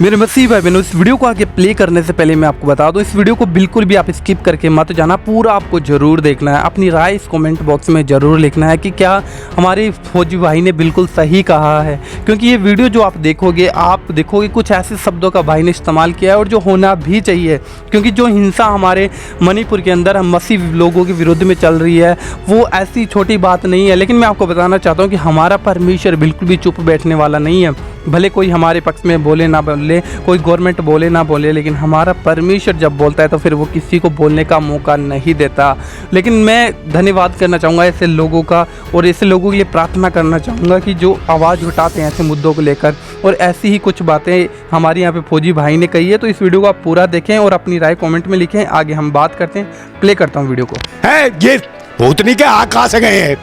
मेरे मसीह भाई बहनों, इस वीडियो को आगे प्ले करने से पहले मैं आपको बता दूं, इस वीडियो को बिल्कुल भी आप स्किप करके मत जाना, पूरा आपको ज़रूर देखना है। अपनी राय इस कमेंट बॉक्स में ज़रूर लिखना है कि क्या हमारे फौजी भाई ने बिल्कुल सही कहा है। क्योंकि ये वीडियो जो आप देखोगे कुछ ऐसे शब्दों का भाई ने इस्तेमाल किया है और जो होना भी चाहिए। क्योंकि जो हिंसा हमारे मणिपुर के अंदर हम मसीह लोगों के विरुद्ध में चल रही है, वो ऐसी छोटी बात नहीं है। लेकिन मैं आपको बताना चाहता हूँ कि हमारा परमेश्वर बिल्कुल भी चुप बैठने वाला नहीं है। भले कोई हमारे पक्ष में बोले ना बोले, कोई गवर्नमेंट बोले ना बोले, लेकिन हमारा परमेश्वर जब बोलता है तो फिर वो किसी को बोलने का मौका नहीं देता। लेकिन मैं धन्यवाद करना चाहूँगा ऐसे लोगों का, और ऐसे लोगों के लिए प्रार्थना करना चाहूँगा कि जो आवाज़ उठाते हैं ऐसे मुद्दों को लेकर, और ऐसी ही कुछ बातें हमारे यहाँ पे फौजी भाई ने कही है। तो इस वीडियो को आप पूरा देखें और अपनी राय कॉमेंट में लिखें। आगे हम बात करते हैं, प्ले करता हूँ वीडियो को। है ये भूतनी के आँख कहाँ से गए हैं?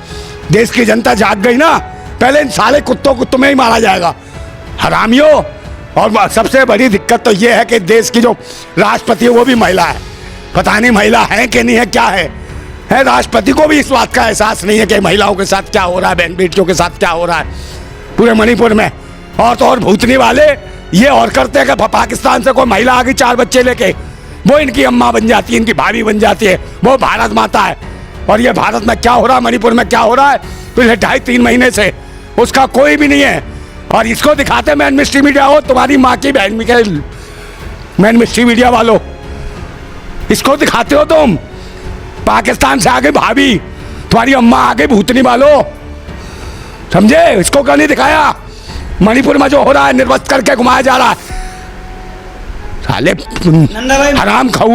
देश की जनता जाग गई ना, पहले इन साले कुत्तों को तुम्हें ही मारा जाएगा, हरामियों। और सबसे बड़ी दिक्कत तो ये है कि देश की जो राष्ट्रपति है वो भी महिला है। पता नहीं महिला है कि नहीं है, क्या है राष्ट्रपति को भी इस बात का एहसास नहीं है कि महिलाओं के साथ क्या हो रहा है, बहन बेटियों के साथ क्या हो रहा है पूरे मणिपुर में। और तो और भूतनी वाले ये और करते हैं कि पाकिस्तान से कोई महिला आ गई 4 बच्चे लेके, वो इनकी अम्मा बन जाती है, इनकी भाभी बन जाती है, वो भारत माता है। और ये भारत में क्या हो रहा है, मणिपुर में क्या हो रहा है पिछले 2.5-3 महीने से, उसका कोई भी नहीं है। और इसको दिखाते मैन मिस्ट्री मीडिया हो, तुम्हारी माँ की बहन मिखेल, मैन मिस्ट्री मीडिया वालों, इसको दिखाते हो तुम। पाकिस्तान से आगे भाभी, तुम्हारी अम्मा आगे भूतनी वालों, समझे? इसको क्यों नहीं दिखाया? मणिपुर में जो हो रहा है, निर्वस्त करके घुमाया जा रहा है, साले नंदा भाई हराम खाओ।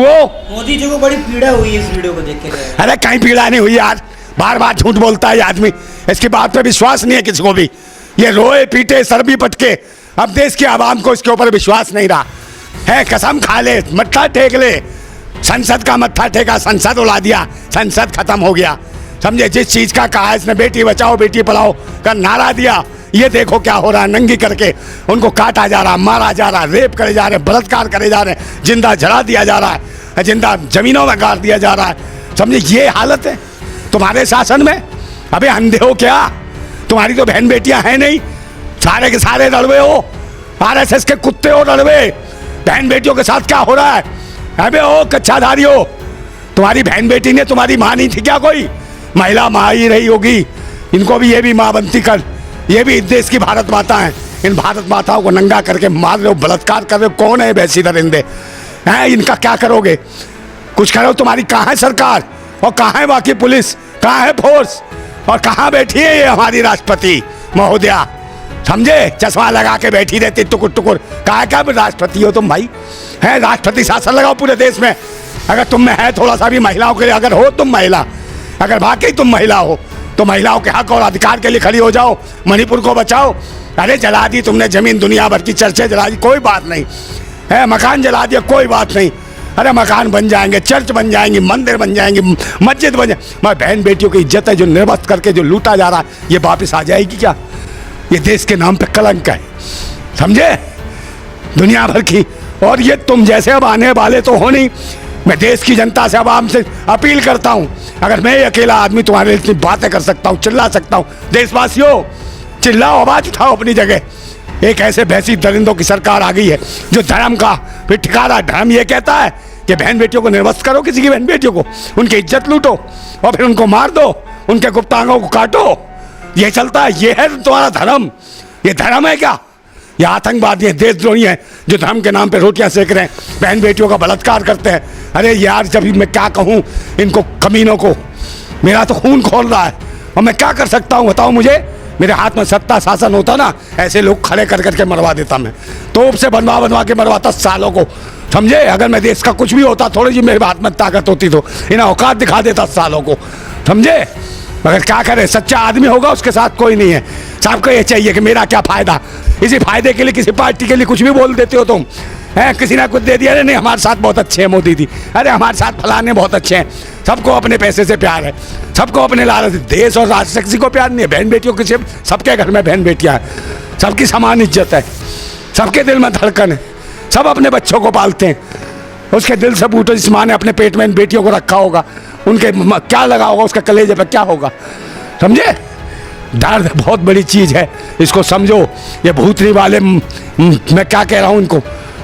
मोदी जी को बड़ी पीड़ा हुई है इस वीडियो को देख के। अरे कहीं पीड़ा नहीं हुई यार, बार बार झूठ बोलता है आदमी, इसकी बात पे विश्वास नहीं है किसी को भी। ये रोए पीटे सर भी पटके, अब देश की आवाम को इसके ऊपर विश्वास नहीं रहा है। कसम खा ले, मत्था टेक ले, संसद का मत्था टेका, संसद उड़ा दिया, संसद खत्म हो गया। समझे? जिस चीज का कहा इसने बेटी बचाओ बेटी पढ़ाओ का नारा दिया, ये देखो क्या हो रहा है। नंगी करके उनको काटा जा रहा, मारा जा रहा, रेप करे जा रहे, बलात्कार करे जा रहे, जिंदा जला दिया जा रहा है, जिंदा जमीनों में गाड़ दिया जा रहा है। समझे? ये हालत है तुम्हारे शासन में। अबे अंधे हो क्या? तुम्हारी तो बहन बेटियां हैं नहीं, सारे के सारे लड़वे हो, RSS के कुत्ते हो लड़वे, बहन बेटियों के साथ क्या हो रहा है? अबे ओ कच्चाधारी हो, तुम्हारी बहन बेटी ने तुम्हारी माँ नहीं थी क्या कोई? महिला माँ ही रही होगी, इनको भी ये भी माँ बनती कर, ये भी देश की भारत माता है। इन भारत माताओं को नंगा करके मार रहे हो, बलात्कार कर रहे हो, कौन है वैसी दरिंदे हैं? इनका क्या करोगे? कुछ करो। तुम्हारी कहाँ है सरकार, और कहाँ है बाकी पुलिस, कहाँ है फोर्स, और कहाँ बैठी है ये हमारी राष्ट्रपति महोदया? समझे? चश्मा लगा के बैठी रहती टुकुर टुकुर। क्या राष्ट्रपति हो तुम भाई? है राष्ट्रपति शासन लगाओ पूरे देश में। अगर तुम में है थोड़ा सा भी महिलाओं के लिए, अगर हो तुम महिला, अगर वाकई तुम महिला हो तो महिलाओं के हक और अधिकार के लिए खड़ी हो जाओ, मणिपुर को बचाओ। अरे जला दी तुमने जमीन, दुनिया भर की चर्चें जला दी, कोई बात नहीं है। मकान जला दिया, कोई बात नहीं। अरे मकान बन जाएंगे, चर्च बन जाएंगी, मंदिर बन जाएंगी, मस्जिद बन जाए। मैं बहन बेटियों की इज्जत है जो निर्वस्त करके जो लूटा जा रहा है, ये वापस आ जाएगी क्या? ये देश के नाम पे कलंक है, समझे? दुनिया भर की। और ये तुम जैसे अब आने वाले तो हो नहीं। मैं देश की जनता से, आवाम से अपील करता हूं, अगर मैं अकेला आदमी तुम्हारे लिए इतनी बातें कर सकता हूं, चिल्ला सकता हूं, देशवासियों चिल्लाओ, आवाज उठाओ अपनी जगह। एक ऐसे भैंसी दरिंदों की सरकार आ गई है जो धर्म का फिर ठिकाना, धर्म ये कहता है कि बहन बेटियों को निर्वस्त करो, किसी की बहन बेटियों को, उनकी इज्जत लूटो और फिर उनको मार दो, उनके गुप्तांगों को काटो। ये चलता है, ये है तुम्हारा धर्म? ये धर्म है क्या? ये आतंकवादी हैं, देशद्रोही हैं जो धर्म के नाम पे रोटियां सेक रहे हैं, बहन बेटियों का बलात्कार करते हैं। अरे यार, जब मैं क्या कहूँ इनको कमीनों को, मेरा तो खून खोल रहा है और मैं क्या कर सकता हूँ बताओ मुझे? मेरे हाथ में सत्ता शासन होता ना, ऐसे लोग खड़े कर करके मरवा देता मैं, तोप से बनवा के मरवाता सालों को, समझे? अगर मैं देश का कुछ भी होता, थोड़ी सी मेरे हाथ में ताकत होती तो इन्हें औकात दिखा देता सालों को, समझे? मगर क्या करे, सच्चा आदमी होगा उसके साथ कोई नहीं है। सबको ये चाहिए कि मेरा क्या फायदा, इसी फायदे के लिए किसी पार्टी के लिए कुछ भी बोल देते हो तुम। है किसी ने कुछ दे दिया, अरे नहीं हमारे साथ बहुत अच्छे हैं मोदी जी, अरे हमारे साथ फलाने बहुत अच्छे हैं। सबको अपने पैसे से प्यार है, सबको अपने लालच। देश और राष्ट्र से किसी को प्यार नहीं है। बहन बेटियों के सबके घर में बहन बेटियां हैं, सबकी समान इज्जत है, सबके दिल में धड़कन है, सब अपने बच्चों को पालते हैं। उसके दिल से पूछो जिस माँ ने अपने पेट में इन बेटियों को रखा होगा, उनके क्या लगा होगा, उसके कलेजे पे क्या होगा, समझे? दर्द बहुत बड़ी चीज़ है, इसको समझो। ये भूतनी वाले मैं क्या कह रहा हूँ, इनको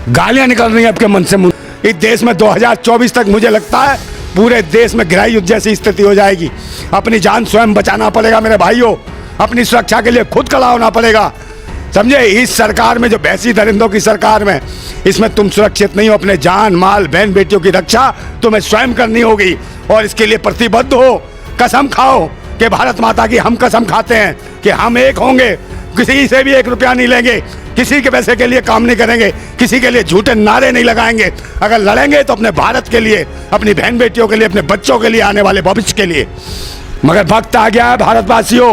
गालियाँ निकल रही हैं आपके मन से। इस देश में 2024 तक मुझे लगता है पूरे देश में गृह युद्ध जैसी स्थिति हो जाएगी। अपनी जान स्वयं बचाना पड़ेगा मेरे भाइयों, अपनी सुरक्षा के लिए खुद खड़ा होना पड़ेगा, समझे? इस सरकार में, जो भैंसी दरिंदों की सरकार में, इसमें तुम सुरक्षित नहीं हो। अपने जान माल बहन बेटियों की रक्षा तुम्हें स्वयं करनी होगी और इसके लिए प्रतिबद्ध हो। कसम खाओ कि भारत माता की हम कसम खाते हैं कि हम एक होंगे, किसी से भी 1 रुपया नहीं लेंगे, किसी के पैसे के लिए काम नहीं करेंगे, किसी के लिए झूठे नारे नहीं लगाएंगे। अगर लड़ेंगे तो अपने भारत के लिए, अपनी बहन बेटियों के लिए, अपने बच्चों के लिए, आने वाले भविष्य के लिए। मगर वक्त आ गया है भारतवासियों,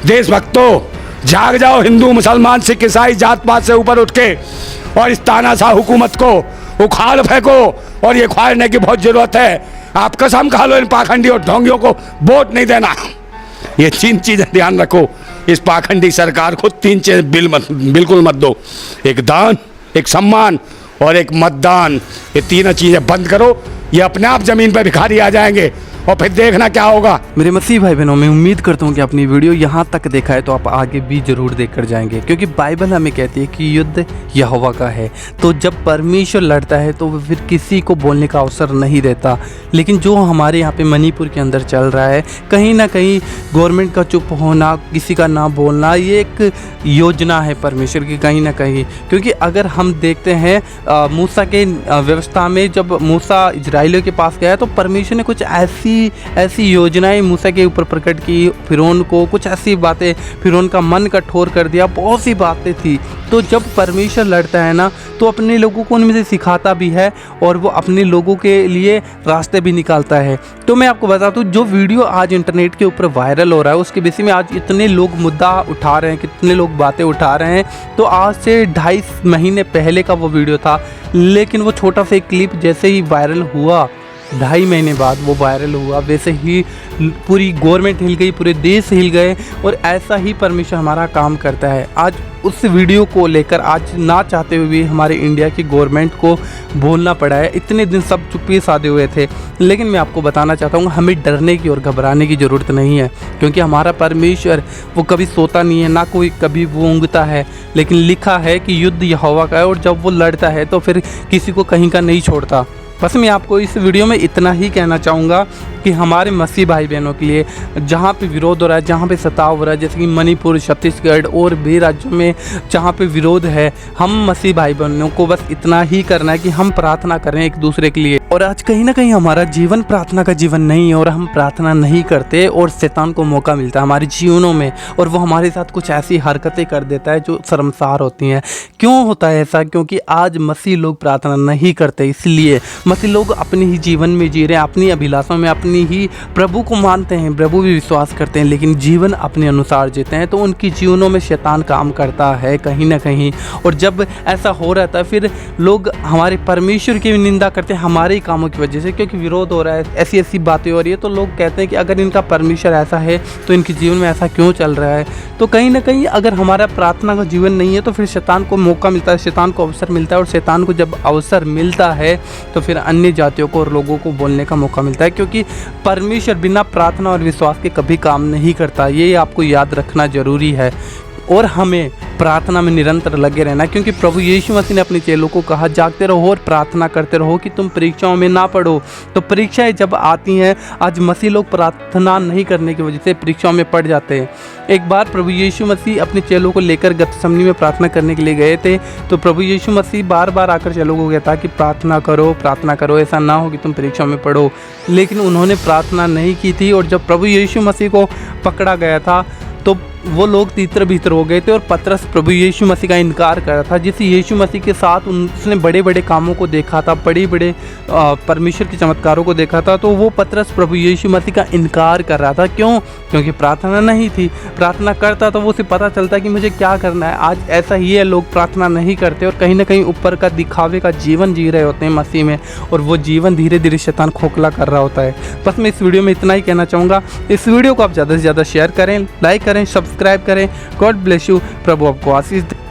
देशभक्तों, जाग जाओ। हिंदू मुसलमान सिख ईसाई जात पात से ऊपर उठ के और इस तानाशाह हुकूमत को उखाड़ फेंको और ये उखाड़ने की बहुत जरूरत है। आप कसम खा लो इन पाखंडी और ढोंगियों को वोट नहीं देना। ये 3 चीजें ध्यान रखो, इस पाखंडी सरकार को 3 चीजें बिल्कुल मत दो। एक दान, एक सम्मान और एक मतदान। ये 3 चीजें बंद करो, ये अपने आप जमीन पर भिखारी आ जाएंगे और फिर देखना क्या होगा। मेरे मसीह भाई बहनों, मैं उम्मीद करता हूँ कि अपनी वीडियो यहाँ तक देखा है तो आप आगे भी जरूर देख कर जाएंगे, क्योंकि बाइबल हमें कहती है कि युद्ध यहोवा का है। तो जब परमेश्वर लड़ता है तो फिर किसी को बोलने का अवसर नहीं देता। लेकिन जो हमारे यहाँ पे मणिपुर के अंदर चल रहा है, कहीं ना कहीं गवर्नमेंट का चुप होना, किसी का ना बोलना, ये एक योजना है परमेश्वर की कहीं ना कहीं। क्योंकि अगर हम देखते हैं मूसा के व्यवस्था में, जब मूसा इजराइलियों के पास गया तो परमेश्वर ने कुछ ऐसी योजनाएं मूसा के ऊपर प्रकट की, फिरौन को कुछ ऐसी बातें, फिरौन का मन कठोर कर दिया, बहुत सी बातें थी। तो जब परमेश्वर लड़ता है ना तो अपने लोगों को उनमें से सिखाता भी है और वो अपने लोगों के लिए रास्ते भी निकालता है। तो मैं आपको बता दूं, जो वीडियो आज इंटरनेट के ऊपर वायरल हो रहा है उसके विषय में आज इतने लोग मुद्दा उठा रहे हैं, कितने लोग बातें उठा रहे हैं। तो आज से 2.5 महीने पहले का वो वीडियो था, लेकिन वो छोटा सा क्लिप जैसे ही वायरल हुआ, 2.5 महीने बाद वो वायरल हुआ, वैसे ही पूरी गवर्नमेंट हिल गई, पूरे देश हिल गए। और ऐसा ही परमेश्वर हमारा काम करता है। आज उस वीडियो को लेकर आज ना चाहते हुए भी हमारे इंडिया की गवर्नमेंट को बोलना पड़ा है। इतने दिन सब चुप्पी साधे हुए थे, लेकिन मैं आपको बताना चाहता हूँ हमें डरने की और घबराने की ज़रूरत नहीं है, क्योंकि हमारा परमेश्वर वो कभी सोता नहीं है, ना कोई कभी वो ऊँगता है। लेकिन लिखा है कि युद्ध यहोवा का है और जब वो लड़ता है तो फिर किसी को कहीं का नहीं छोड़ता। बस मैं आपको इस वीडियो में इतना ही कहना चाहूँगा कि हमारे मसीह भाई बहनों के लिए जहाँ पे विरोध हो रहा है, जहाँ पे सताव हो रहा है, जैसे कि मणिपुर, छत्तीसगढ़ और भी राज्यों में जहाँ पे विरोध है, हम मसीह भाई बहनों को बस इतना ही करना है कि हम प्रार्थना करें एक दूसरे के लिए। और आज कहीं ना कहीं हमारा जीवन प्रार्थना का जीवन नहीं है और हम प्रार्थना नहीं करते और शैतान को मौका मिलता है हमारे जीवनों में और वो हमारे साथ कुछ ऐसी हरकतें कर देता है जो शर्मसार होती हैं। क्यों होता है ऐसा? क्योंकि आज मसीह लोग प्रार्थना नहीं करते, इसलिए मसीह लोग अपने ही जीवन में जी रहे हैं, अपनी अभिलाषा में अपनी ही प्रभु को मानते हैं, प्रभु भी विश्वास करते हैं, लेकिन जीवन अपने अनुसार जीते हैं। तो उनकी जीवनों में शैतान काम करता है कहीं ना कहीं। और जब ऐसा हो रहता है फिर लोग हमारे परमेश्वर की भी निंदा करते हैं हमारे कामों की वजह से, क्योंकि विरोध हो रहा है, ऐसी ऐसी बातें हो रही है, तो लोग कहते हैं कि अगर इनका परमेश्वर ऐसा है तो इनके जीवन में ऐसा क्यों चल रहा है। तो कहीं ना कहीं अगर हमारा प्रार्थना का जीवन नहीं है तो फिर शैतान को मौका मिलता है, शैतान को अवसर मिलता है, और शैतान को जब अवसर मिलता है तो फिर अन्य जातियों को और लोगों को बोलने का मौका मिलता है, क्योंकि परमेश्वर बिना प्रार्थना और विश्वास के कभी काम नहीं करता। ये आपको याद रखना जरूरी है और हमें प्रार्थना में निरंतर लगे रहना, क्योंकि प्रभु यीशु मसीह ने अपने चेलों को कहा जागते रहो और प्रार्थना करते रहो कि तुम परीक्षाओं में ना पड़ो। तो परीक्षाएं जब आती हैं, आज मसीह लोग प्रार्थना नहीं करने की वजह से परीक्षाओं में पड़ जाते हैं। एक बार प्रभु यीशु मसीह अपने चेलों को लेकर गतसमनी में प्रार्थना करने के लिए गए थे, तो प्रभु यीशु मसीह बार बार आकर चेलों को कहता कि प्रार्थना करो, ऐसा ना हो कि तुम परीक्षाओं में पढ़ो। लेकिन उन्होंने प्रार्थना नहीं की थी और जब प्रभु यीशु मसीह को पकड़ा गया था तो वो लोग तीतर भीतर हो गए थे और पतरस प्रभु यीशु मसीह का इनकार कर रहा था। जिस यीशु मसीह के साथ उसने बड़े बड़े कामों को देखा था, बड़े बड़े परमेश्वर के चमत्कारों को देखा था, तो वो पतरस प्रभु यीशु मसीह का इनकार कर रहा था। क्यों? क्योंकि प्रार्थना नहीं थी। प्रार्थना करता तो वो उसे पता चलता कि मुझे क्या करना है। आज ऐसा ही है, लोग प्रार्थना नहीं करते और कहीं ना कहीं ऊपर का दिखावे का जीवन जी रहे होते हैं मसीह में, और वो जीवन धीरे धीरे शैतान खोखला कर रहा होता है। बस मैं इस वीडियो में इतना ही कहना चाहूँगा। इस वीडियो को आप ज़्यादा से ज़्यादा शेयर करें, लाइक करें, सब्सक्राइब करें। God bless you. प्रभु आपको आशीष दे।